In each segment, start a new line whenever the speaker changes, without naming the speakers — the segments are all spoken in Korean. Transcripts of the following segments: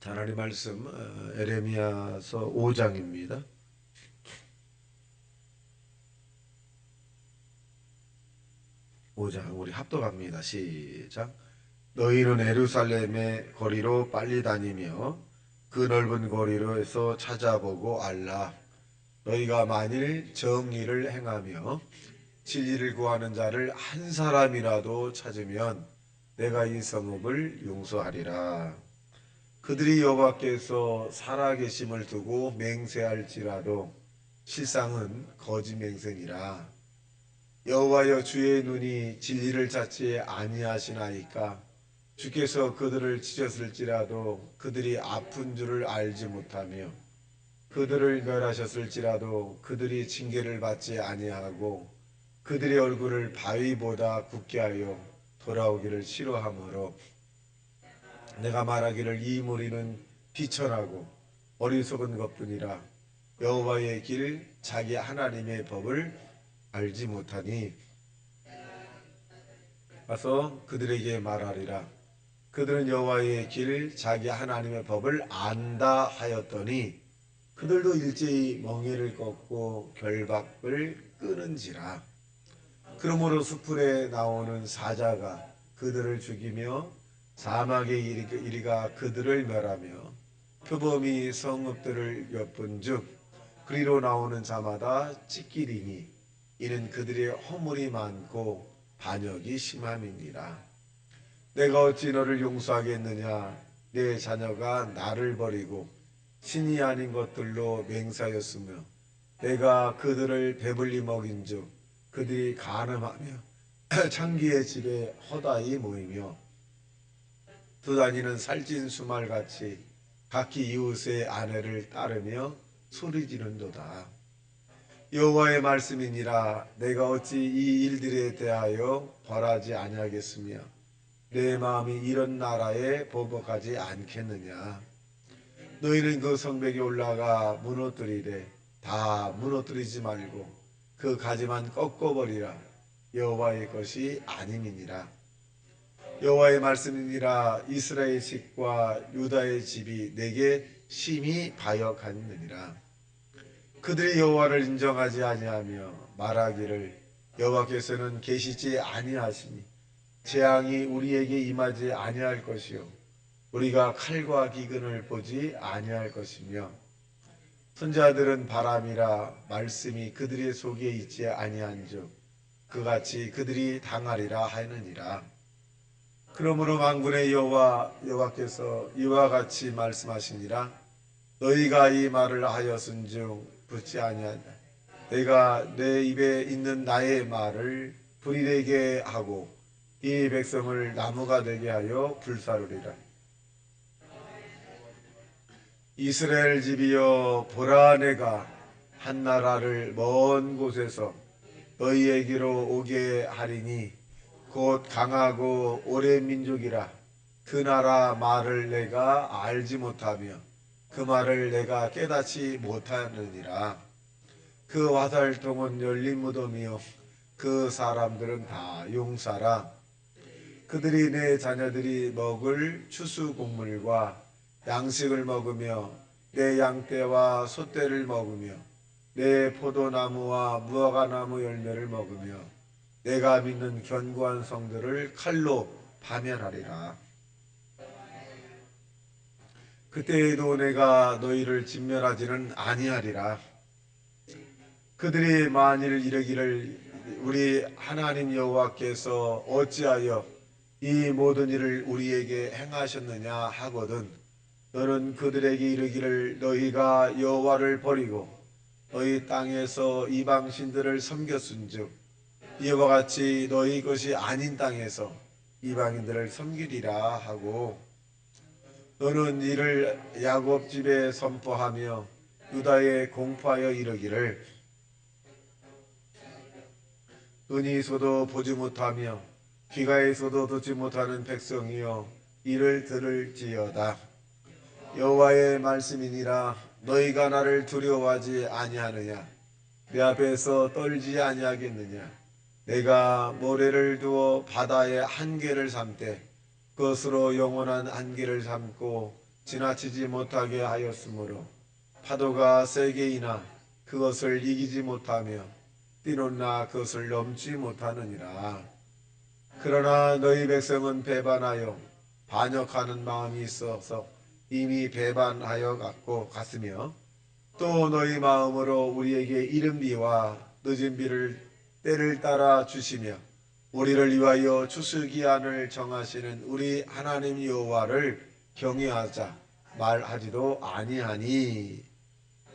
하나님 말씀 에레미야서 5장입니다. 5장 우리 합독합니다. 시작. 너희는 예루살렘의 거리로 빨리 다니며 그 넓은 거리로에서 찾아보고 알라. 너희가 만일 정의를 행하며 진리를 구하는 자를 한 사람이라도 찾으면 내가 이 성읍을 용서하리라. 그들이 여호와께서 살아계심을 두고 맹세할지라도 실상은 거짓 맹세니라. 여호와여, 주의 눈이 진리를 찾지 아니하시나이까. 주께서 그들을 치셨을지라도 그들이 아픈 줄을 알지 못하며 그들을 멸하셨을지라도 그들이 징계를 받지 아니하고 그들의 얼굴을 바위보다 굳게 하여 돌아오기를 싫어하므로 내가 말하기를 이 무리는 비천하고 어리석은 것뿐이라. 여호와의 길 자기 하나님의 법을 알지 못하니 와서 그들에게 말하리라. 그들은 여호와의 길 자기 하나님의 법을 안다 하였더니 그들도 일제히 멍에를 꺾고 결박을 끄는지라. 그러므로 숲풀에 나오는 사자가 그들을 죽이며 사막의 이리가 그들을 멸하며 표범이 성읍들을 엿본즉 그리로 나오는 자마다 찢기리니 이는 그들의 허물이 많고 반역이 심함이니라. 내가 어찌 너를 용서하겠느냐. 내 자녀가 나를 버리고 신이 아닌 것들로 맹세하였으며 내가 그들을 배불리 먹인즉 그들이 간음하며 창기의 집에 허다히 모이며 두다니는 살찐 수말같이 각기 이웃의 아내를 따르며 소리지른도다. 여호와의 말씀이니라. 내가 어찌 이 일들에 대하여 벌하지 아니하겠으며 내 마음이 이런 나라에 보복하지 않겠느냐. 너희는 그 성벽에 올라가 무너뜨리되 다 무너뜨리지 말고 그 가지만 꺾어버리라. 여호와의 것이 아님이니라. 여호와의 말씀이니라. 이스라엘 집과 유다의 집이 내게 심히 바역하느니라. 그들이 여호와를 인정하지 아니하며 말하기를 여호와께서는 계시지 아니하시니 재앙이 우리에게 임하지 아니할 것이요 우리가 칼과 기근을 보지 아니할 것이며 선자들은 바람이라 말씀이 그들의 속에 있지 아니한즉 그같이 그들이 당하리라 하느니라. 그러므로 만군의 여호와께서 이와 같이 말씀하시니라. 너희가 이 말을 하였은즉 듣지 아니하냐. 내가 내 입에 있는 나의 말을 불이 되게 하고 이 백성을 나무가 되게 하여 불사르리라. 이스라엘 집이여, 보라, 내가 한 나라를 먼 곳에서 너희에게로 오게 하리니 곧 강하고 오랜 민족이라. 그 나라 말을 내가 알지 못하며 그 말을 내가 깨닫지 못하느니라. 그 화살통은 열린 무덤이요 그 사람들은 다 용사라. 그들이 내 자녀들이 먹을 추수 곡물과 양식을 먹으며 내 양떼와 소떼를 먹으며 내 포도나무와 무화과나무 열매를 먹으며 내가 믿는 견고한 성들을 칼로 파멸하리라. 그때에도 내가 너희를 진멸하지는 아니하리라. 그들이 만일 이르기를 우리 하나님 여호와께서 어찌하여 이 모든 일을 우리에게 행하셨느냐 하거든 너는 그들에게 이르기를 너희가 여호와를 버리고 너희 땅에서 이방 신들을 섬겼은즉 이와 같이 너희 것이 아닌 땅에서 이방인들을 섬기리라 하고 너는 이를 야곱 집에 선포하며 유다에 공포하여 이르기를 눈이 있어도 보지 못하며 귀가 있어도 듣지 못하는 백성이여 이를 들을지어다. 여호와의 말씀이니라. 너희가 나를 두려워하지 아니하느냐. 내 앞에서 떨지 아니하겠느냐. 내가 모래를 두어 바다의 한계를 삼되 그것으로 영원한 한계를 삼고 지나치지 못하게 하였으므로 파도가 세게 이나 그것을 이기지 못하며 뛰놀라 그것을 넘지 못하느니라. 그러나 너희 백성은 배반하여 반역하는 마음이 있어서 이미 배반하여 갔으며 또 너희 마음으로 우리에게 이른 비와 늦은 비를 때를 따라 주시며 우리를 위하여 추수기한을 정하시는 우리 하나님 여호와를 경외하자 말하지도 아니하니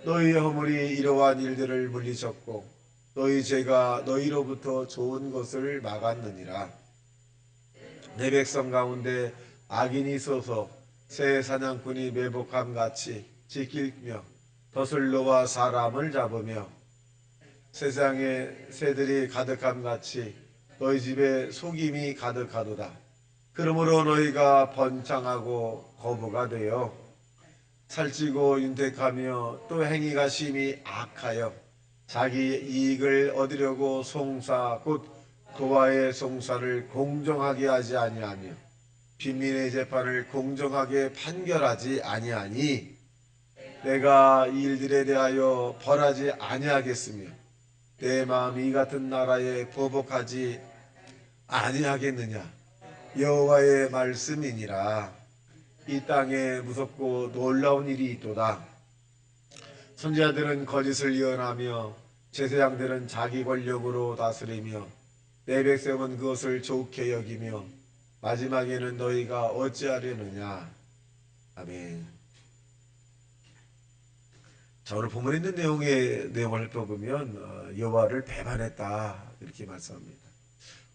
너희의 허물이 이러한 일들을 물리쳤고 너희 죄가 너희로부터 좋은 것을 막았느니라. 내 백성 가운데 악인이 있어서 새 사냥꾼이 매복함같이 지키며 덫을 놓아 사람을 잡으며 세상에 새들이 가득함같이 너희 집에 속임이 가득하도다. 그러므로 너희가 번창하고 거부가 되어 살찌고 윤택하며 또 행위가 심히 악하여 자기 이익을 얻으려고 송사 곧 도와의 송사를 공정하게 하지 아니하며 빈민의 재판을 공정하게 판결하지 아니하니 내가 이 일들에 대하여 벌하지 아니하겠으며 내 마음이 이 같은 나라에 보복하지 아니하겠느냐. 여호와의 말씀이니라. 이 땅에 무섭고 놀라운 일이 있도다. 선지자들은 거짓을 예언하며 제사장들은 자기 권력으로 다스리며 내 백성은 그것을 좋게 여기며 마지막에는 너희가 어찌하려느냐. 아멘. 자, 오늘 본문에 있는 내용을 살펴보면 여호와를 배반했다 이렇게 말씀합니다.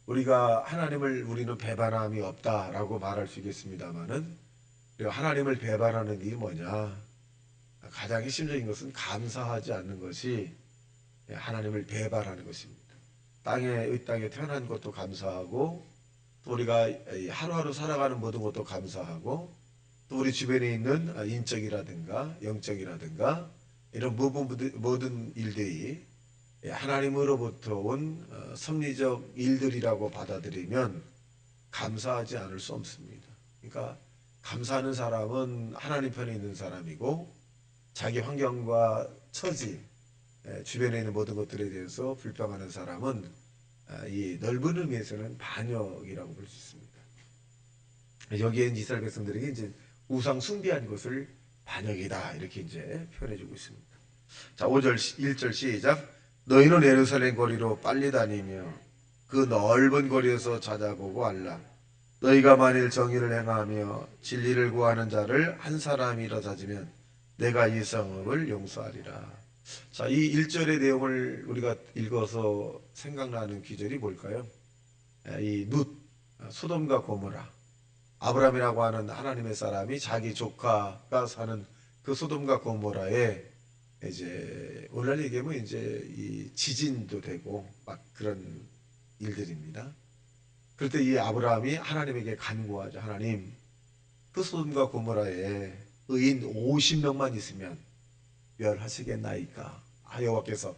우리가 하나님을 우리는 배반함이 없다라고 말할 수 있겠습니다만은 하나님을 배반하는 일이 뭐냐? 가장 핵심적인 것은 감사하지 않는 것이 하나님을 배반하는 것입니다. 이 땅에 태어난 것도 감사하고 또 우리가 하루하루 살아가는 모든 것도 감사하고 또 우리 주변에 있는 인적이라든가 영적이라든가 이런 모든 일들이 하나님으로부터 온 섭리적 일들이라고 받아들이면 감사하지 않을 수 없습니다. 그러니까 감사하는 사람은 하나님 편에 있는 사람이고 자기 환경과 처지, 주변에 있는 모든 것들에 대해서 불평하는 사람은 이 넓은 의미에서는 반역이라고 볼 수 있습니다. 여기에 이스라엘 백성들에게 이제 우상 숭배한 것을 반역이다 이렇게 이제 표현해주고 있습니다. 자, 5절 1절 시작. 너희는 예루살렘 거리로 빨리 다니며 그 넓은 거리에서 찾아보고 알라. 너희가 만일 정의를 행하며 진리를 구하는 자를 한 사람이라 찾으면 내가 이 성읍을 용서하리라. 자, 이 1절의 내용을 우리가 읽어서 생각나는 기절이 뭘까요? 이 소돔과 고모라, 아브라함이라고 하는 하나님의 사람이 자기 조카가 사는 그 소돔과 고모라에 이제 오늘날 얘기하면 이제 이 지진도 되고 막 그런 일들입니다. 그럴 때 이 아브라함이 하나님에게 간구하죠. 하나님, 그 소돔과 고모라에 의인 50명만 있으면 멸하시겠나이까? 여호와께서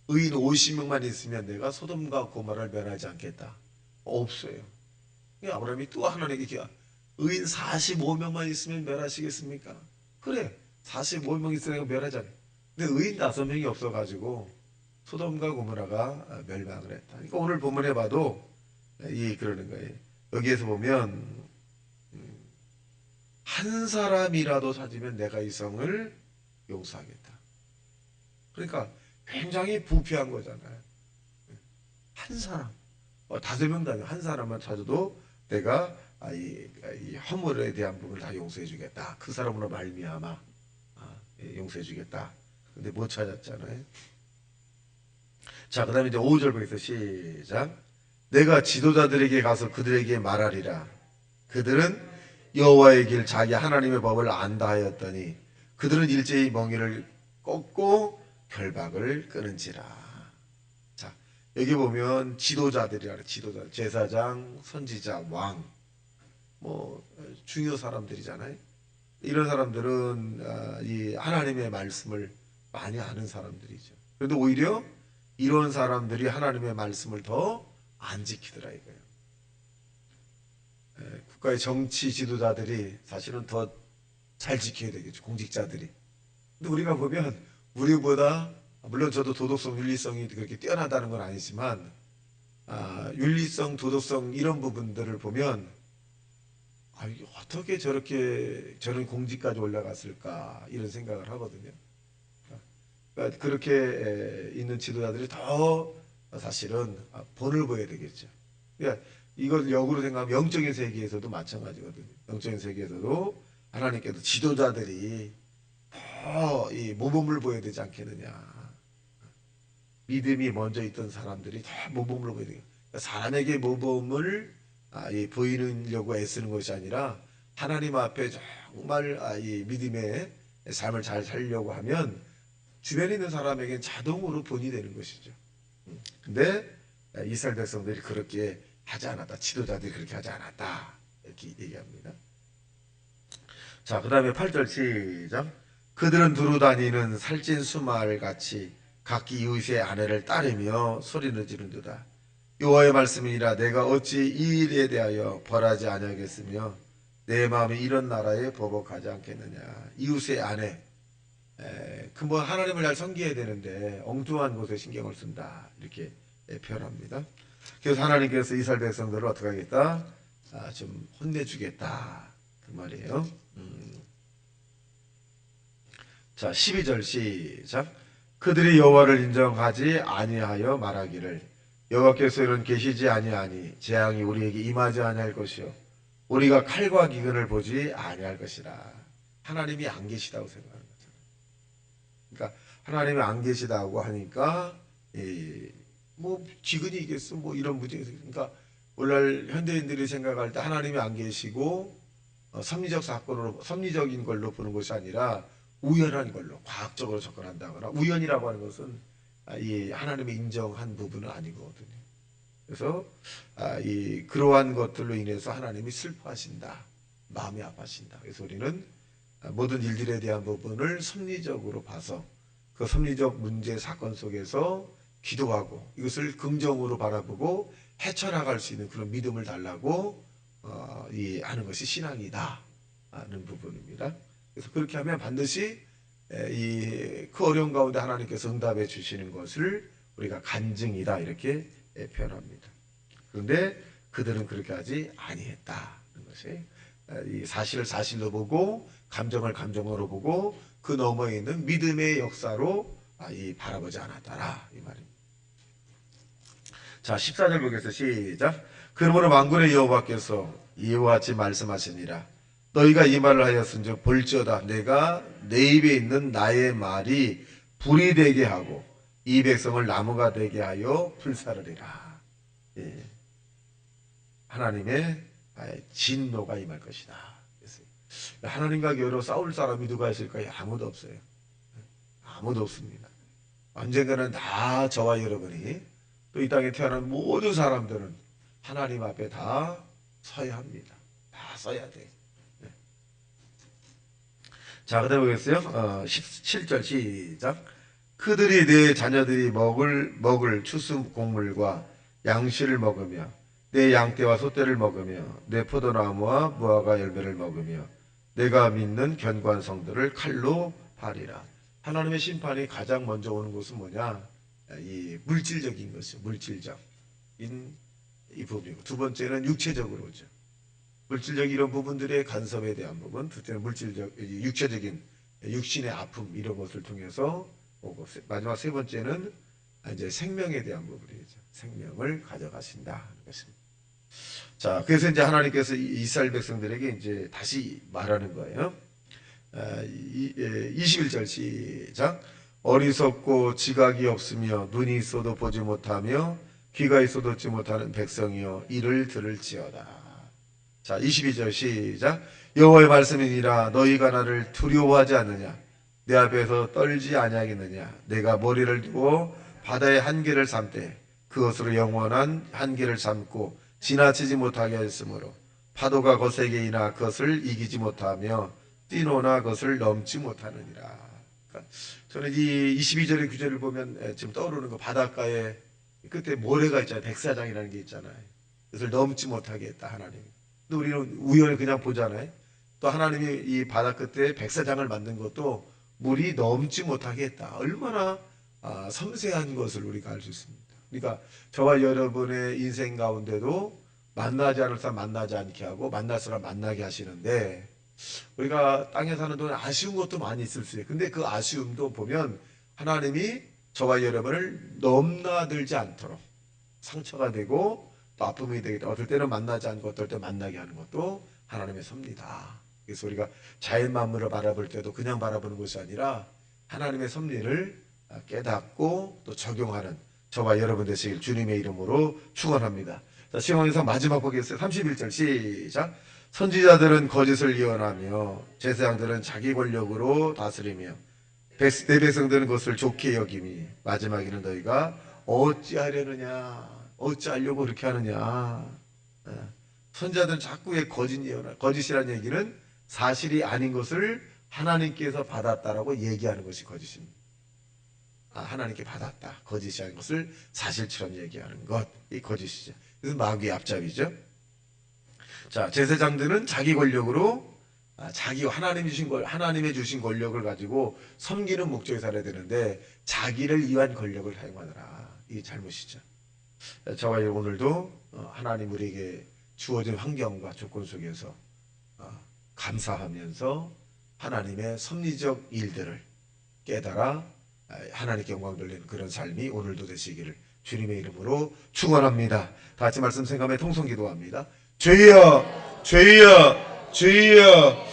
의인 50명만 있으면 내가 소돔과 고모라를 멸하지 않겠다. 없어요. 아브라함이 또 하나님에게 의인 45명만 있으면 멸하시겠습니까? 그래, 45명 있으면 멸하지 않겠다. 근데 의인 5명이 없어가지고 소돔과 고모라가 멸망을 했다. 그러니까 오늘 본문에 봐도 그러는 거예요. 여기에서 보면 한 사람이라도 찾으면 내가 이 성을 용서하겠다. 그러니까 굉장히 부패한 거잖아요. 한 사람, 5명도 아니고 한 사람만 찾아도 내가 이 허물에 대한 부분을 다 용서해 주겠다. 그 사람으로 말미암아 용서해 주겠다. 근데 못 찾았잖아요. 자, 그 다음에 이제 5절 보겠습니다. 시작. 내가 지도자들에게 가서 그들에게 말하리라. 그들은 여호와의 길 자기 하나님의 법을 안다 하였더니 그들은 일제히 멍에를 꺾고 결박을 끊은지라. 자, 여기 보면 지도자들이라. 지도자, 제사장, 선지자, 왕, 중요 사람들이잖아요. 이런 사람들은 이 하나님의 말씀을 많이 아는 사람들이죠. 그런데 오히려 이런 사람들이 하나님의 말씀을 더 안 지키더라 이거예요. 국가의 정치 지도자들이 사실은 더 잘 지켜야 되겠죠. 공직자들이. 근데 우리가 보면 우리보다 물론 저도 도덕성, 윤리성이 그렇게 뛰어나다는 건 아니지만 윤리성, 도덕성 이런 부분들을 보면 이게 어떻게 저렇게 저런 공직까지 올라갔을까 이런 생각을 하거든요. 그러니까 그렇게 있는 지도자들이 더 사실은 본을 보여야 되겠죠. 그러니까 이걸 역으로 생각하면 영적인 세계에서도 마찬가지거든요. 영적인 세계에서도 하나님께서 지도자들이 더 이 모범을 보여야 되지 않겠느냐. 믿음이 먼저 있던 사람들이 더 모범을 보여야 되겠다. 그러니까 사람에게 모범을 보이려고 애쓰는 것이 아니라 하나님 앞에 정말 이 믿음의 삶을 잘 살려고 하면 주변에 있는 사람에게는 자동으로 본이 되는 것이죠. 근데 이스라엘 백성들이 그렇게 하지 않았다. 지도자들이 그렇게 하지 않았다. 이렇게 얘기합니다. 자, 그 다음에 8절 시작. 그들은 두루 다니는 살찐 수말같이 각기 이웃의 아내를 따르며 소리를 지른도다. 여호와의 말씀이니라. 내가 어찌 이 일에 대하여 벌하지 아니하겠으며 내 마음이 이런 나라에 보복하지 않겠느냐. 이웃의 아내, 그 뭐 하나님을 잘 섬겨야 되는데 엉뚱한 곳에 신경을 쓴다. 이렇게 표현합니다. 그래서 하나님께서 이스라엘 백성들을 어떻게 하겠다? 좀 혼내주겠다. 그 말이에요. 자, 12절 시작. 그들이 여호와를 인정하지 아니하여 말하기를 여호와께서는 계시지 아니하니 재앙이 우리에게 임하지 아니할 것이요 우리가 칼과 기근을 보지 아니할 것이라. 하나님이 안 계시다고 생각하는 거죠. 그러니까 하나님이 안 계시다고 하니까 뭐 기근이 있겠어 뭐 이런 문제. 그러니까 오늘날 현대인들이 생각할 때 하나님이 안 계시고 섭리적 사건으로 섭리적인 걸로 보는 것이 아니라 우연한 걸로 과학적으로 접근한다거나 우연이라고 하는 것은 이 하나님이 인정한 부분은 아니거든요. 그래서 그러한 것들로 인해서 하나님이 슬퍼하신다, 마음이 아파하신다. 그래서 우리는 모든 일들에 대한 부분을 섭리적으로 봐서 그 섭리적 문제 사건 속에서 기도하고 이것을 긍정으로 바라보고 헤쳐나갈 수 있는 그런 믿음을 달라고 하는 것이 신앙이다 하는 부분입니다. 그래서 그렇게 하면 반드시 그 어려운 가운데 하나님께서 응답해 주시는 것을 우리가 간증이다 이렇게 표현합니다. 그런데 그들은 그렇게 하지 아니했다는 것이 이 사실을 사실로 보고 감정을 감정으로 보고 그 너머에 있는 믿음의 역사로 바라보지 않았다라 이 말입니다. 자, 14절 보겠습니다. 시작. 그러므로 만군의 여호와께서 이와 같이 말씀하시니라. 너희가 이 말을 하였은즉 볼지어다 내가 내 입에 있는 나의 말이 불이 되게 하고 이 백성을 나무가 되게 하여 불사르리라. 하나님의 진노가 임할 것이다. 하나님과 여러 싸울 사람이 누가 있을까요? 아무도 없어요. 아무도 없습니다. 언젠가는 다 저와 여러분이 또 이 땅에 태어난 모든 사람들은 하나님 앞에 다 서야 합니다. 다 서야 돼요. 자, 그다음에 보겠어요. 17절 시작. 그들이 내 자녀들이 먹을 추수 곡물과 양식을 먹으며 내 양떼와 소떼를 먹으며 내 포도나무와 무화과 열매를 먹으며 내가 믿는 견고한 성들을 칼로 파리라. 하나님의 심판이 가장 먼저 오는 것은 뭐냐? 이 물질적인 것이죠. 물질적인 이 부분이고 두 번째는 육체적으로 오죠. 물질적 이런 부분들의 간섭에 대한 부분, 둘째는 물질적 육체적인 육신의 아픔 이런 것을 통해서 오고 마지막 세 번째는 이제 생명에 대한 부분이죠. 생명을 가져가신다 하는 것입니다. 자, 그래서 이제 하나님께서 이스라엘 백성들에게 이제 다시 말하는 거예요. 21절 시작. 어리석고 지각이 없으며 눈이 있어도 보지 못하며 귀가 있어도 듣지 못하는 백성이여 이를 들을지어다. 자, 22절 시작. 여호와의 말씀이니라. 너희가 나를 두려워하지 않느냐? 내 앞에서 떨지 아니하겠느냐? 내가 머리를 두어 바다의 한계를 삼되 그것으로 영원한 한계를 삼고 지나치지 못하게 하였으므로 파도가 거세게 이나 그것을 이기지 못하며 뛰노나 그것을 넘지 못하느니라. 그러니까 저는 이 22절의 구절을 보면 지금 떠오르는 거 바닷가에 끝에 모래가 있잖아요. 백사장이라는 게 있잖아요. 그것을 넘지 못하게 했다 하나님. 근데 우리는 우연히 그냥 보잖아요. 또 하나님이 이 바다 끝에 백사장을 만든 것도 물이 넘지 못하게 했다. 얼마나 섬세한 것을 우리가 알 수 있습니다. 그러니까 저와 여러분의 인생 가운데도 만나지 않을 사람 만나지 않게 하고 만날 사람 만나게 하시는데, 우리가 땅에 사는 동안 아쉬운 것도 많이 있을 수 있어요. 근데 그 아쉬움도 보면 하나님이 저와 여러분을 넘나들지 않도록 상처가 되고 또 아픔이 되겠다. 어떨 때는 만나지 않고 어떨 때 만나게 하는 것도 하나님의 섭리다. 그래서 우리가 자연 만물을 바라볼 때도 그냥 바라보는 것이 아니라 하나님의 섭리를 깨닫고 또 적용하는 저와 여러분 되시길 주님의 이름으로 축원합니다. 자, 시험원상 마지막 보겠어요. 31절 시작. 선지자들은 거짓을 예언하며 제사장들은 자기 권력으로 다스리며 내 백성들은 그것을 좋게 여김이 마지막에는 너희가 어찌하려느냐, 어찌하려고 그렇게 하느냐. 선지자들은 자꾸 왜 거짓 예언을, 거짓이라는 얘기는 사실이 아닌 것을 하나님께서 받았다라고 얘기하는 것이 거짓입니다. 하나님께 받았다, 거짓이 아닌 것을 사실처럼 얘기하는 것, 이 거짓이죠. 그래서 마귀의 앞잡이죠. 자, 제사장들은 자기 권력으로 자기 하나님의 주신 권력을 가지고 섬기는 목적에 살아야 되는데 자기를 위한 권력을 사용하더라. 이게 잘못이죠. 저와 오늘도 하나님 우리에게 주어진 환경과 조건 속에서 감사하면서 하나님의 섭리적 일들을 깨달아 하나님께 영광 돌리는 그런 삶이 오늘도 되시기를 주님의 이름으로 축원합니다. 다 같이 말씀 생각하며 통성 기도합니다. 주여, 주여, 주여.